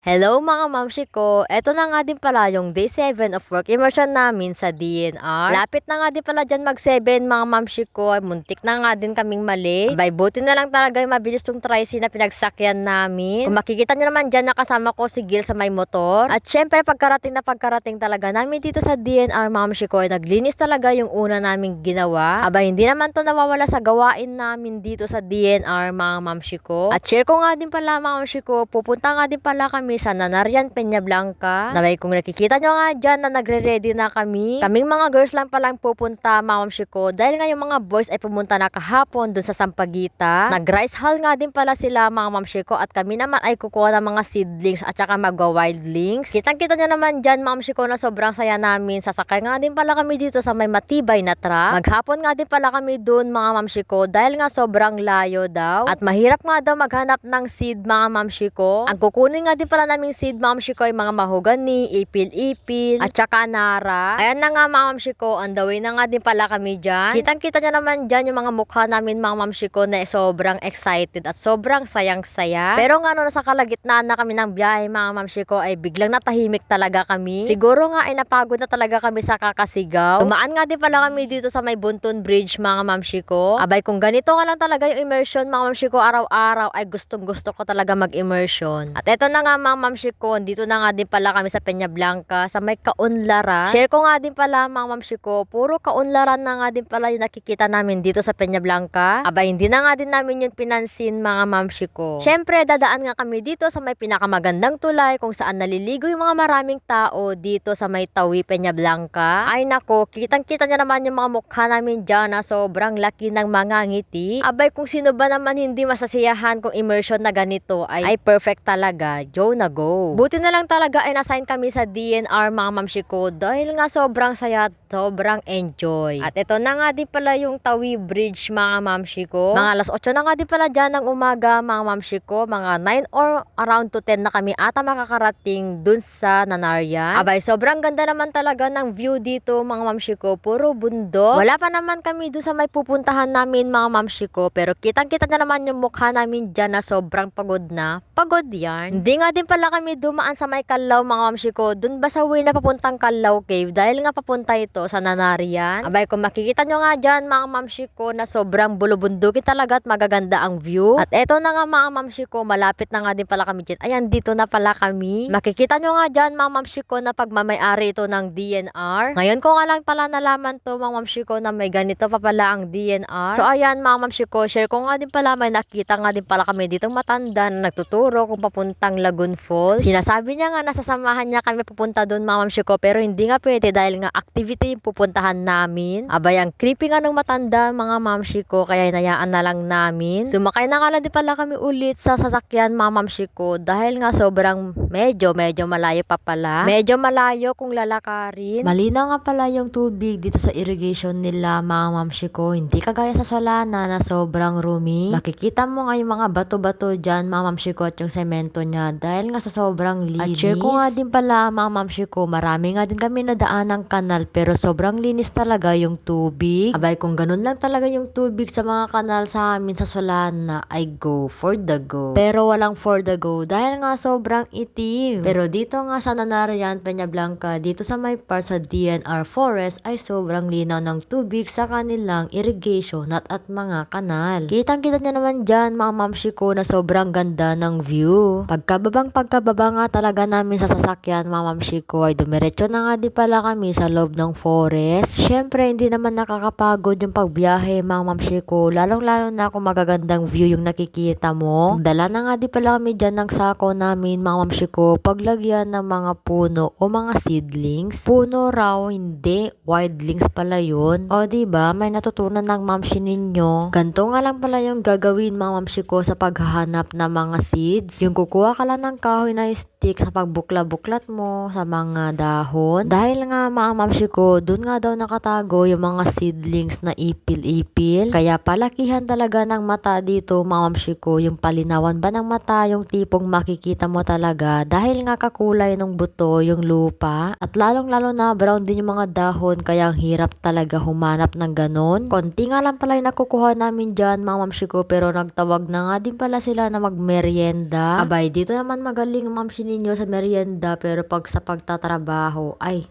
Hello mga mamshi ko! Eto na nga din pala yung day 7 of work immersion namin sa DNR. Lapit na nga din pala dyan mag 7 mga mamshi ko. Muntik na nga din kaming mali. Abay, buti na lang talaga yung mabilis tong tricy na pinagsakyan namin. Kung makikita nyo naman dyan, nakasama ko si Gil sa may motor. At syempre pagkarating talaga namin dito sa DNR mga mamshi ko, naglinis talaga yung una naming ginawa. Abay, hindi naman to nawawala sa gawain namin dito sa DNR mga mamshi ko. At share ko nga din pala mga mamshi ko, pupunta nga din pala kami sa Nanarian, Peña Blanca. Nabay, kung nakikita nyo nga dyan na nagre-ready na kami. Kaming mga girls lang palang pupunta, mamamshi ko. Dahil nga yung mga boys ay pumunta na kahapon dun sa Sampaguita. Nag-rice hull nga din pala sila mga mamshi ko. At kami naman ay kukuha ng mga seedlings at saka magwa-wildlings. Kitang-kita nyo naman dyan mamamshi ko na sobrang saya namin. Sasakay nga din pala kami dito sa may matibay na truck. Maghapon nga din pala kami dun mga mamshi ko. Dahil nga sobrang layo daw. At mahirap nga daw maghanap ng seed mga mamshi ko. Ang kukunin nga din pala naming seed mamshi ko ay mga mahogani, ipil-ipil, at saka nara. Ayan na nga mga mamshi ko, on the way na nga din pala kami dyan. Kitang-kita nyo naman dyan yung mga mukha namin mga mamshi ko na sobrang excited at sobrang sayang-saya. Pero nga nasa kalagitnaan na kami ng biyahe mga mamshi ko ay biglang natahimik talaga kami. Siguro nga ay napagod na talaga kami sa kakasigaw. Tumaan nga din pala kami dito sa may Bunton Bridge mga mamshi ko. Abay, kung ganito nga lang talaga yung immersion mga mamshi ko araw-araw ay gustong-gusto ko talaga mag-immersion. At eto na nga mga mamshi ko, dito na nga din pala kami sa Peña Blanca, sa may Kaunlaran. Share ko nga din pala mga mamshi ko, puro Kaunlaran na nga din pala yung nakikita namin dito sa Peña Blanca. Abay, hindi na nga din namin yung pinansin mga mamshi ko. Syempre, dadaan nga kami dito sa may pinakamagandang tulay kung saan naliligo yung mga maraming tao dito sa may Tawi, Peña Blanca. Ay nako, kitang-kita nyo naman yung mga mukha namin dyan na sobrang laki ng mga ngiti. Abay, kung sino ba naman hindi masasiyahan kung immersion na ganito ay perfect talaga. Joe na go. Buti na lang talaga ay nasign kami sa DNR mga mamshi ko dahil nga sobrang saya at sobrang enjoy. At ito na nga din pala yung Tawi Bridge mga mamshi ko. Mga alas 8 na nga din pala dyan ng umaga mga mamshi ko. Mga 9 or around to 10 na kami ata makakarating dun sa Nanarian. Abay, sobrang ganda naman talaga ng view dito mga mamshi ko. Puro bundok. Wala pa naman kami dun sa may pupuntahan namin mga mamshi ko. Pero kitang-kita na naman yung mukha namin dyan na sobrang pagod na. Pagod yan. Hindi nga din pala kami dumaan sa may Kalaw mga mamshi ko. Dun ba sa way na papuntang Kalaw Cave? Dahil nga papunta ito sa Nanarian. Abay, kung makikita nyo nga dyan mga mamshi ko na sobrang bulubundukin talaga at magaganda ang view. At eto na nga mga mamshi ko, malapit na nga din pala kami dyan. Ayan, dito na pala kami. Makikita nyo nga dyan mga mamshi ko na pagmamayari ito ng DNR. Ngayon ko nga lang pala nalaman to mga mamshi ko na may ganito pa pala ang DNR. So ayan mga mamshi ko, share ko nga din pala, may nakita nga din pala kami ditong matanda na nagtuturo kung papuntang Lagoon Falls. Sinasabi niya nga nasasamahan niya kami pupunta doon mga mamshi ko, pero hindi nga pwede dahil nga activity yung pupuntahan namin. Abay, ang creepy nga ng matanda mga mamshi ko, kaya hinayaan na lang namin. Sumakay na nga lang din pala kami ulit sa sasakyan mga mamshi ko dahil nga sobrang medyo malayo pa pala. Medyo malayo kung lalakarin. Malinaw nga pala yung tubig dito sa irrigation nila mga mamshi ko. Hindi kagaya sa Solana na sobrang roomy. Makikita mo nga yung mga bato-bato dyan mga mamshi ko at yung semento niya dahil nga sa sobrang linis. At share ko nga din pala mga mamshi ko, marami nga din kami nadaan ng kanal pero sobrang linis talaga yung tubig. Abay, kung ganun lang talaga yung tubig sa mga kanal sa amin sa Solana ay go for the go. Pero walang for the go dahil nga sobrang itim. Pero dito nga sa Nanarian, Peña Blanca, dito sa may part sa DNR Forest ay sobrang linaw ng tubig sa kanilang irrigation at mga kanal. Kitang-kita nyo naman dyan mga mamshi ko na sobrang ganda ng view. Pagkababa nga talaga namin sa sasakyan mga mamshi ko ay dumiretso na nga di pala kami sa loob ng forest. Syempre hindi naman nakakapagod yung pagbiyahe mga mamshi ko, lalong-lalo na kung magagandang view yung nakikita mo. Dala na nga di pala kami dyan ng sako namin mga mamshi ko, paglagyan ng mga puno o mga seedlings. Puno raw, hindi wildlings pala yun. O diba, may natutunan ng mamshi ninyo. Ganto nga lang pala yung gagawin mga mamshi ko sa paghahanap ng mga seeds. Yung kukuha ka lang ng kahoy na stick sa pagbukla-buklat mo sa mga dahon. Dahil nga mga mamshi ko, dun nga daw nakatago yung mga seedlings na ipil-ipil. Kaya palakihan talaga ng mata dito mga mamshi ko. Yung palinawan ba ng mata, yung tipong makikita mo talaga. Dahil nga kakulay ng buto, yung lupa. At lalong-lalo na brown din yung mga dahon. Kaya ang hirap talaga humanap ng ganon. Konti nga lang pala yung nakukuha namin dyan mga mamshi ko. Pero nagtawag na nga din pala sila na magmeryenda. Abay, dito naman magaling ang mamsi ninyo sa merienda pero pag sa pagtatrabaho, ay,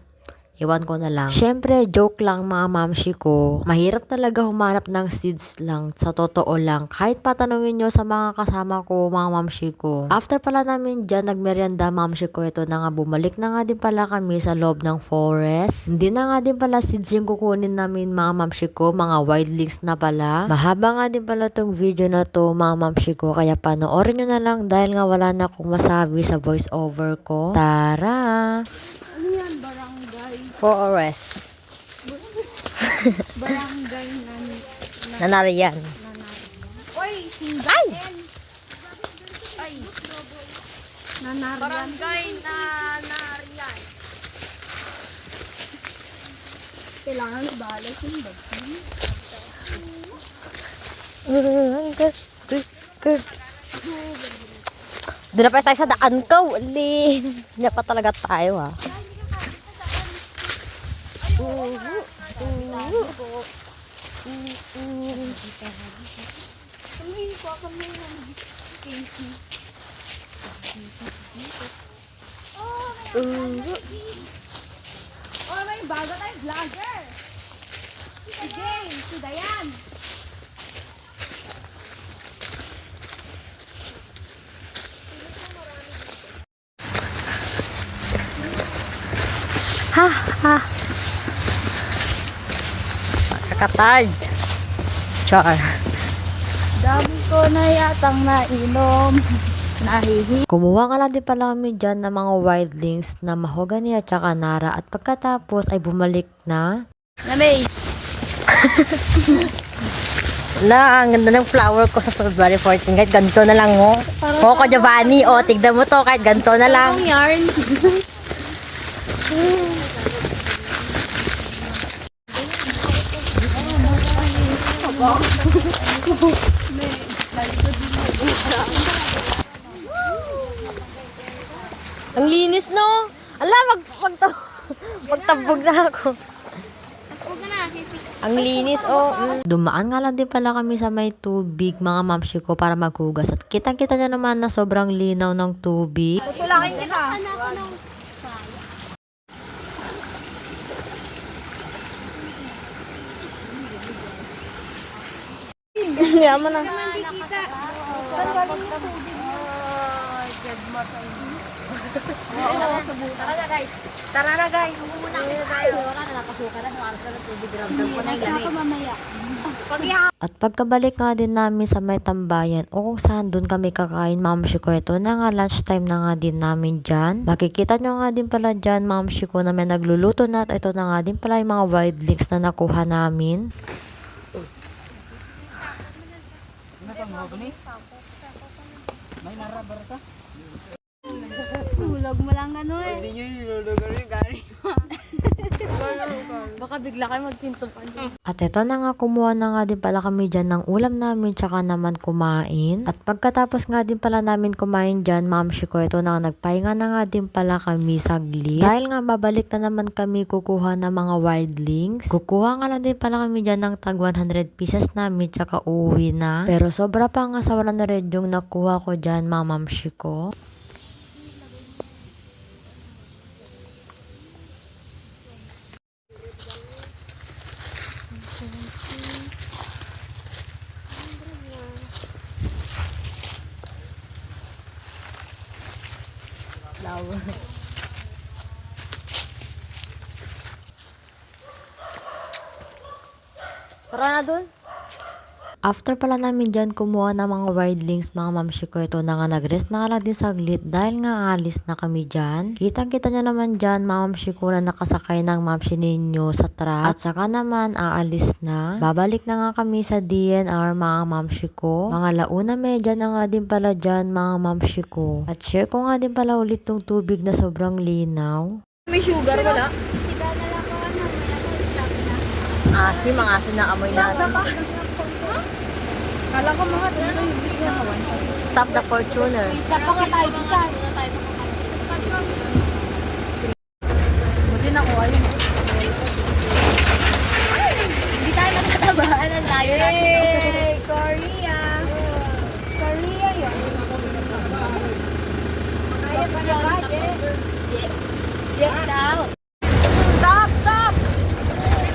ewan ko na lang. Syempre, joke lang mga mamshi ko. Mahirap talaga humanap ng seeds lang. Sa totoo lang. Kahit patanungin nyo sa mga kasama ko, mga mamshi ko. After pala namin dyan, nagmerienda mamshi ko. Ito na nga, bumalik na nga din pala kami sa loob ng forest. Hindi na nga din pala seeds yung kukunin namin mga mamshi ko. Mga wildlings na pala. Mahaba nga din pala tong video na to mga mamshi ko. Kaya panoorin nyo na lang dahil nga wala na akong masabi sa voice over ko. Tara! Ano yan? Barangay. Forest. Barangay Nanarian. Oy, sindahin. Ay. Nanarian. Barangay Nanarian. Kailangan balay sindahin. Doon na pa tayo sa daan ko. Uli. Hindi pa talaga tayo ha. Kami ko kami ng Casey. Oh, may bago tayong vlogger. Si James, si Dayan. Ha ha. Kakatard. Char. Dami ko na yatang nainom. Nahihi. Kumuha nga lang din pala kami dyan ng mga wildlings na mahogany at saka nara. At pagkatapos ay bumalik na. Namay. Wala, ang ganda ng flower ko sa February 14. Kahit ganito na lang, oh. Coco Giovanni, oh. Tignan mo to, kahit ganito na lang. Ang yarn. Ang linis, no? Ala, magtabog na ako. Ang linis, oh. Dumaan nga lang din pala kami sa may tubig, mga mamshi ko, para maghugas. At kitang-kita niya naman na sobrang linaw ng tubig. Tutulakin kita. Yaman na. Tara na guys, muna tayo. Wala na nakasuka na, sa na tubig, ramdam ko na yung lamig. At pagkabalik nga din namin sa may tambayan o kung saan doon kami kakain, mamshi ko, ito na nga lunchtime na nga din namin dyan. Makikita nyo nga din pala dyan, mamshi ko, na may nagluluto na at ito na nga din pala yung mga wildlings na nakuha namin. May narabar ka? Tulog mo lang ano eh. Hindi nyo yung gari. Baka bigla kayo magsintom pa. At ito na nga, kumuha na nga din pala kami dyan ng ulam namin tsaka naman kumain. At pagkatapos nga din pala namin kumain dyan, mamshi ko, ito na nga, nagpahinga na nga din pala kami saglit. Dahil nga babalik na naman kami kukuha ng mga wildlings. Kukuha nga lang din pala kami dyan ng tag 100 pieces namin tsaka uuwi na. Pero sobra pa nga sa 100 yung nakuha ko dyan, mamamshi ko. Tara na dun. After pala namin dyan kumuha ng mga wildlings, mga mamshi ko, ito na nga, nag-rest na nga lang din saglit dahil nga alis na kami dyan. Kitang-kita nyo naman dyan, mga mamshi ko, na nakasakay ng mamshi ninyo sa truck. At saka naman, aalis na. Babalik na nga kami sa DNR, mga mamshi ko. Mga launa medya na nga din pala dyan, mga mamshi ko. At share ko nga din pala ulit tong tubig na sobrang linaw. May sugar wala? Asim, mga asim na amoy natin. Kala ko mga dito yung bigyan ka 1. Stop the Fortuner. Isa pa nga tayo isa. Buti nakuha yun. Hindi tayo magkatabahan ng tayo. Yay! Korea! Korea yun. Jet daw. Stop! Stop!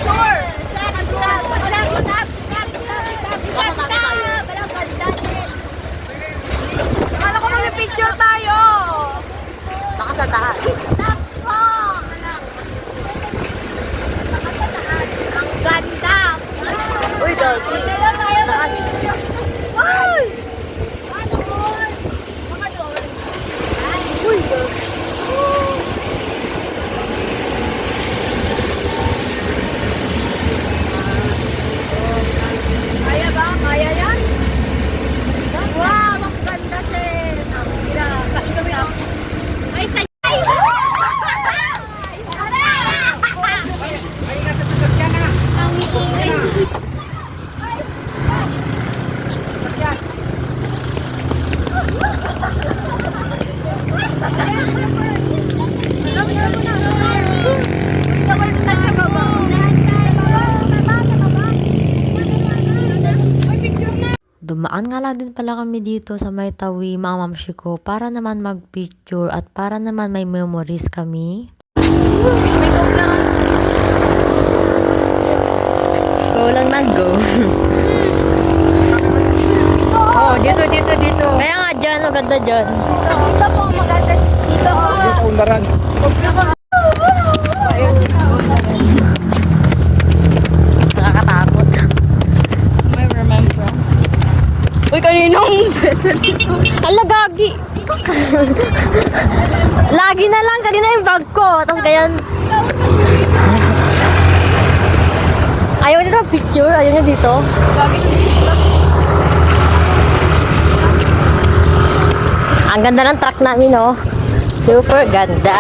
Sure! Stop! Stop! Stop! Stop! Stop! Walang ganda. Akala ko mag-picture tayo! Baka sa taas. Stop po! Ang ganda! Uy, doggy. Wow! Uy, doggy. Kaya ba? Kaya yan? Wow! Ang ganda, Chen! Ang hira. Kasi kami ang... Ay, sa... Ay! Ay, nasa sasakyan na. Ang ingay. Sasakyan. Dumaan nga lang din pala kami dito sa may tawi, mga mamshi ko, para naman mag-picture at para naman may memories kami. Go lang ng go. Oh, dito. Kaya nga dyan, maganda dyan. Dito po, maganda. Dito po. Dito undaran. Nakakatakot. May remembrance. Uy, kaninong Ala, gagi! Lagi na lang, kanina yung bag ko. Tapos ngayon... Ayaw dito picture, ayaw niya dito. Ang ganda ng truck namin, oh. Super ganda.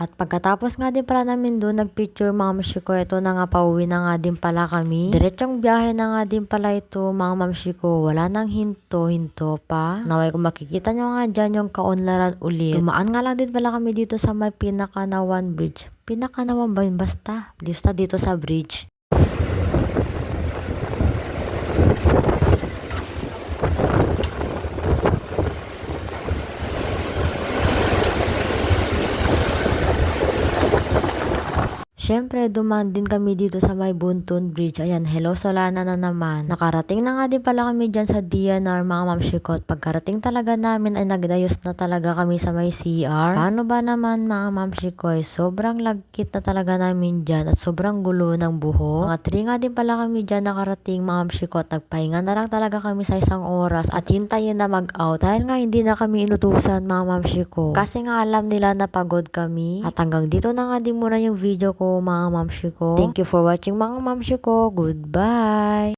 At pagkatapos nga din pala namin doon, nagpicture mga mamshi ko. Ito na nga, pauwi na nga din pala kami. Diretsong biyahe na nga din pala ito mga mamshi ko. Wala nang hinto pa. Naway kung makikita nyo nga dyan yung kaunlaran ulit. Dumaan nga lang din pala kami dito sa may Pinakanawan Bridge. Pinakanawan ba yun? Basta dito sa bridge. Siyempre, dumaan din kami dito sa may Buntun Bridge. Ayan, hello Solana na naman. Nakarating na nga din pala kami dyan sa DNR mga mamshikot. Pagkarating talaga namin ay nagdayos na talaga kami sa may CR. Paano ba naman mga mamshikoy? Sobrang lagkit na talaga namin dyan at sobrang gulo ng buho. Mga 3 nga din pala kami dyan nakarating mga mamshikot. Nagpahinga na lang talaga kami sa isang oras at hintayin na mag-out. Dahil nga hindi na kami inutusan mga mamshiko. Kasi nga alam nila na pagod kami. At hanggang dito na nga din muna yung video ko mga mamshi ko. Thank you for watching mga mamshi ko. Goodbye!